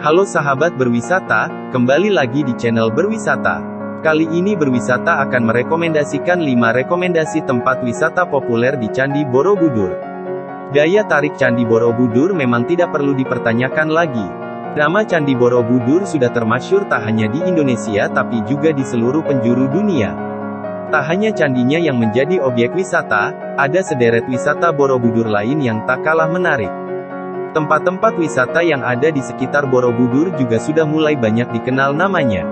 Halo sahabat berwisata, kembali lagi di channel Berwisata. Kali ini Berwisata akan merekomendasikan 5 rekomendasi tempat wisata populer di Candi Borobudur. Daya tarik Candi Borobudur memang tidak perlu dipertanyakan lagi. Nama Candi Borobudur sudah termasyhur tak hanya di Indonesia tapi juga di seluruh penjuru dunia. Tak hanya candinya yang menjadi objek wisata, ada sederet wisata Borobudur lain yang tak kalah menarik. Tempat-tempat wisata yang ada di sekitar Borobudur juga sudah mulai banyak dikenal namanya.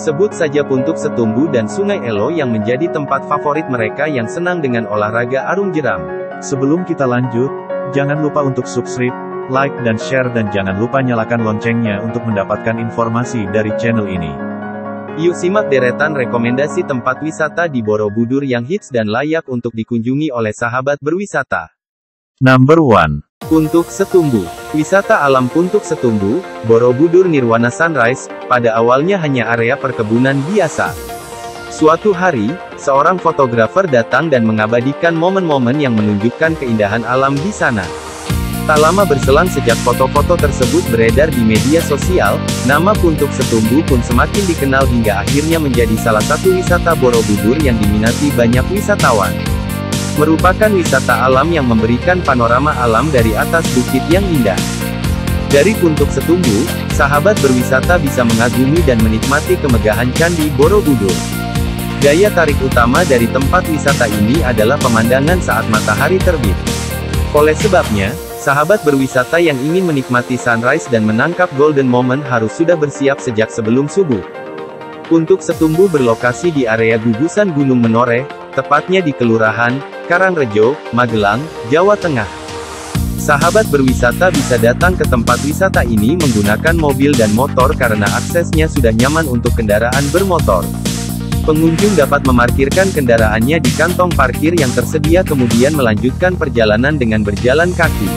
Sebut saja Puntuk Setumbu dan Sungai Elo yang menjadi tempat favorit mereka yang senang dengan olahraga arung jeram. Sebelum kita lanjut, jangan lupa untuk subscribe, like dan share dan jangan lupa nyalakan loncengnya untuk mendapatkan informasi dari channel ini. Yuk simak deretan rekomendasi tempat wisata di Borobudur yang hits dan layak untuk dikunjungi oleh sahabat berwisata. Number 1. Puntuk Setumbu. Wisata alam Puntuk Setumbu, Borobudur Nirwana Sunrise, pada awalnya hanya area perkebunan biasa. Suatu hari, seorang fotografer datang dan mengabadikan momen-momen yang menunjukkan keindahan alam di sana. Tak lama berselang sejak foto-foto tersebut beredar di media sosial, nama Puntuk Setumbu pun semakin dikenal hingga akhirnya menjadi salah satu wisata Borobudur yang diminati banyak wisatawan. Merupakan wisata alam yang memberikan panorama alam dari atas bukit yang indah. Dari Puntuk Setumbu, sahabat berwisata bisa mengagumi dan menikmati kemegahan Candi Borobudur. Daya tarik utama dari tempat wisata ini adalah pemandangan saat matahari terbit. Oleh sebabnya, sahabat berwisata yang ingin menikmati sunrise dan menangkap golden moment harus sudah bersiap sejak sebelum subuh. Puntuk Setumbu berlokasi di area gugusan Gunung Menoreh, tepatnya di Kelurahan Karangrejo, Magelang, Jawa Tengah. Sahabat berwisata bisa datang ke tempat wisata ini menggunakan mobil dan motor karena aksesnya sudah nyaman untuk kendaraan bermotor. Pengunjung dapat memarkirkan kendaraannya di kantong parkir yang tersedia kemudian melanjutkan perjalanan dengan berjalan kaki.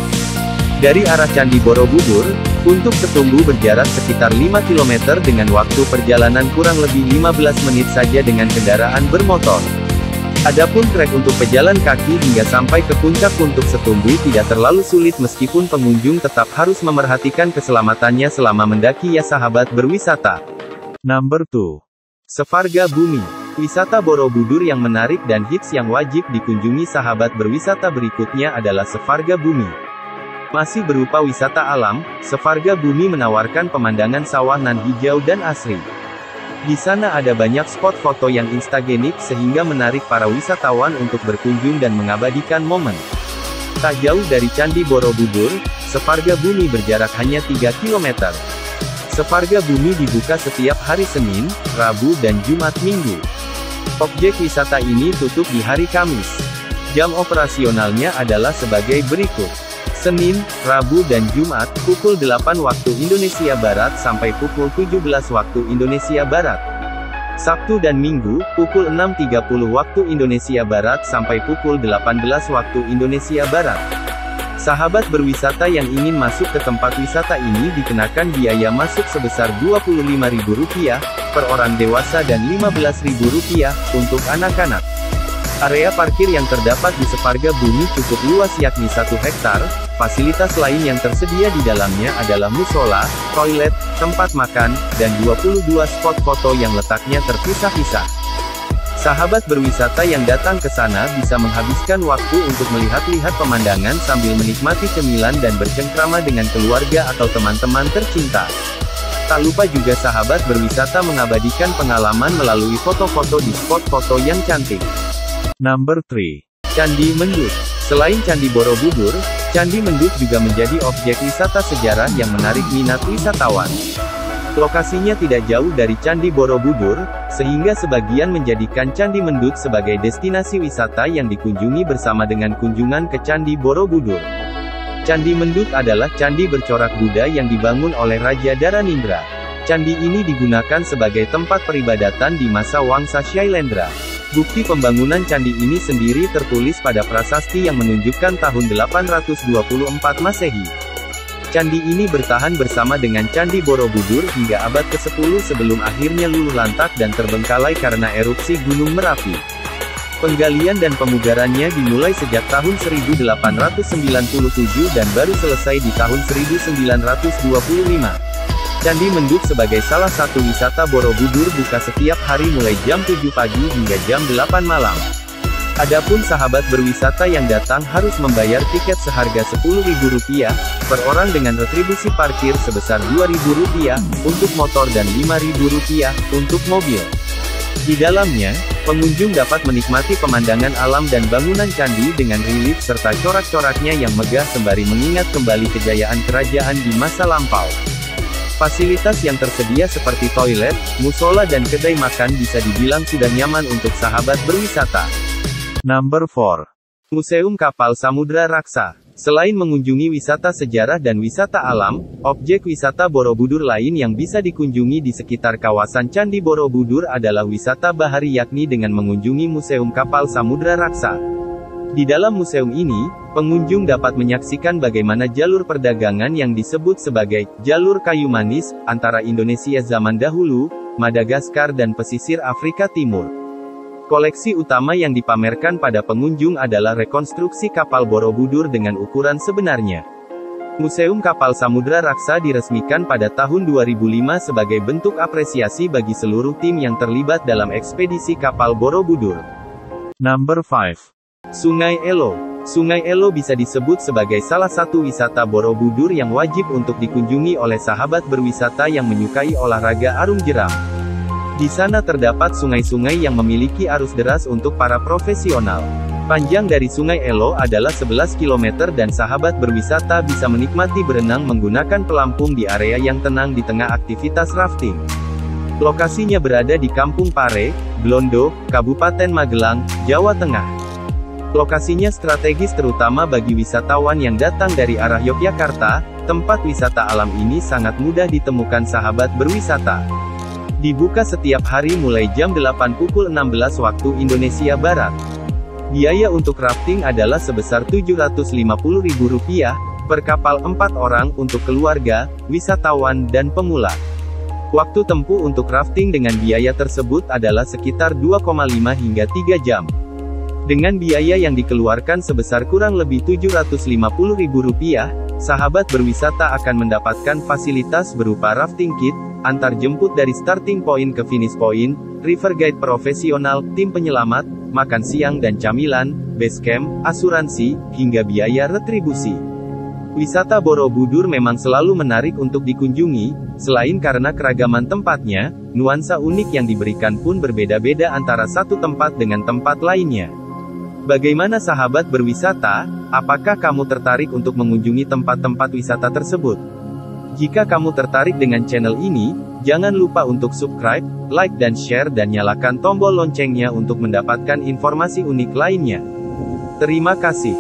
Dari arah Candi Borobudur, Puntuk Setumbu berjarak sekitar 5 km dengan waktu perjalanan kurang lebih 15 menit saja dengan kendaraan bermotor. Adapun trek untuk pejalan kaki hingga sampai ke puncak Puntuk Setumbu tidak terlalu sulit meskipun pengunjung tetap harus memerhatikan keselamatannya selama mendaki ya sahabat berwisata. Number 2. Sevarga Bumi. Wisata Borobudur yang menarik dan hits yang wajib dikunjungi sahabat berwisata berikutnya adalah Sevarga Bumi. Masih berupa wisata alam, Sevarga Bumi menawarkan pemandangan sawah nan hijau dan asri. Di sana ada banyak spot foto yang instagenik sehingga menarik para wisatawan untuk berkunjung dan mengabadikan momen. Tak jauh dari Candi Borobudur, Sevarga Bumi berjarak hanya 3 km. Sevarga Bumi dibuka setiap hari Senin, Rabu dan Jumat Minggu. Objek wisata ini tutup di hari Kamis. Jam operasionalnya adalah sebagai berikut. Senin, Rabu dan Jumat, pukul 8 waktu Indonesia Barat sampai pukul 17 waktu Indonesia Barat. Sabtu dan Minggu, pukul 6.30 waktu Indonesia Barat sampai pukul 18 waktu Indonesia Barat. Sahabat berwisata yang ingin masuk ke tempat wisata ini dikenakan biaya masuk sebesar Rp25.000 per orang dewasa dan Rp15.000 untuk anak-anak. Area parkir yang terdapat di Sevarga Bumi cukup luas yakni 1 hektar. Fasilitas lain yang tersedia di dalamnya adalah musola, toilet, tempat makan, dan 22 spot foto yang letaknya terpisah-pisah. Sahabat berwisata yang datang ke sana bisa menghabiskan waktu untuk melihat-lihat pemandangan sambil menikmati cemilan dan bercengkrama dengan keluarga atau teman-teman tercinta. Tak lupa juga sahabat berwisata mengabadikan pengalaman melalui foto-foto di spot foto yang cantik. Number 3. Candi Mendut. Selain Candi Borobudur, Candi Mendut juga menjadi objek wisata sejarah yang menarik minat wisatawan. Lokasinya tidak jauh dari Candi Borobudur, sehingga sebagian menjadikan Candi Mendut sebagai destinasi wisata yang dikunjungi bersama dengan kunjungan ke Candi Borobudur. Candi Mendut adalah candi bercorak Buddha yang dibangun oleh Raja Dharanindra. Candi ini digunakan sebagai tempat peribadatan di masa Wangsa Shailendra. Bukti pembangunan candi ini sendiri tertulis pada prasasti yang menunjukkan tahun 824 Masehi. Candi ini bertahan bersama dengan Candi Borobudur hingga abad ke-10 sebelum akhirnya luluh lantak dan terbengkalai karena erupsi Gunung Merapi. Penggalian dan pemugarannya dimulai sejak tahun 1897 dan baru selesai di tahun 1925. Candi Mendut sebagai salah satu wisata Borobudur buka setiap hari mulai jam 7 pagi hingga jam 8 malam. Adapun sahabat berwisata yang datang harus membayar tiket seharga Rp10.000 per orang dengan retribusi parkir sebesar Rp2.000 untuk motor dan Rp5.000 untuk mobil. Di dalamnya, pengunjung dapat menikmati pemandangan alam dan bangunan candi dengan relief serta corak-coraknya yang megah sembari mengingat kembali kejayaan kerajaan di masa lampau. Fasilitas yang tersedia seperti toilet, musola dan kedai makan bisa dibilang sudah nyaman untuk sahabat berwisata. Number 4. Museum Kapal Samudra Raksa. Selain mengunjungi wisata sejarah dan wisata alam, objek wisata Borobudur lain yang bisa dikunjungi di sekitar kawasan Candi Borobudur adalah wisata bahari yakni dengan mengunjungi Museum Kapal Samudra Raksa. Di dalam museum ini, pengunjung dapat menyaksikan bagaimana jalur perdagangan yang disebut sebagai jalur kayu manis antara Indonesia zaman dahulu, Madagaskar dan pesisir Afrika Timur. Koleksi utama yang dipamerkan pada pengunjung adalah rekonstruksi kapal Borobudur dengan ukuran sebenarnya. Museum Kapal Samudra Raksa diresmikan pada tahun 2005 sebagai bentuk apresiasi bagi seluruh tim yang terlibat dalam ekspedisi kapal Borobudur. Number 5. Sungai Elo. Sungai Elo bisa disebut sebagai salah satu wisata Borobudur yang wajib untuk dikunjungi oleh sahabat berwisata yang menyukai olahraga arung jeram. Di sana terdapat sungai-sungai yang memiliki arus deras untuk para profesional. Panjang dari Sungai Elo adalah 11 km dan sahabat berwisata bisa menikmati berenang menggunakan pelampung di area yang tenang di tengah aktivitas rafting. Lokasinya berada di Kampung Pare, Blondo, Kabupaten Magelang, Jawa Tengah. Lokasinya strategis terutama bagi wisatawan yang datang dari arah Yogyakarta. Tempat wisata alam ini sangat mudah ditemukan sahabat berwisata. Dibuka setiap hari mulai jam 8 pukul 16 waktu Indonesia Barat. Biaya untuk rafting adalah sebesar Rp750.000 per kapal 4 orang untuk keluarga, wisatawan dan pemula. Waktu tempuh untuk rafting dengan biaya tersebut adalah sekitar 2,5 hingga 3 jam. Dengan biaya yang dikeluarkan sebesar kurang lebih Rp750.000, sahabat berwisata akan mendapatkan fasilitas berupa rafting kit, antar jemput dari starting point ke finish point, river guide profesional, tim penyelamat, makan siang dan camilan, base camp, asuransi, hingga biaya retribusi. Wisata Borobudur memang selalu menarik untuk dikunjungi, selain karena keragaman tempatnya, nuansa unik yang diberikan pun berbeda-beda antara satu tempat dengan tempat lainnya. Bagaimana sahabat berwisata, apakah kamu tertarik untuk mengunjungi tempat-tempat wisata tersebut? Jika kamu tertarik dengan channel ini, jangan lupa untuk subscribe, like dan share dan nyalakan tombol loncengnya untuk mendapatkan informasi unik lainnya. Terima kasih.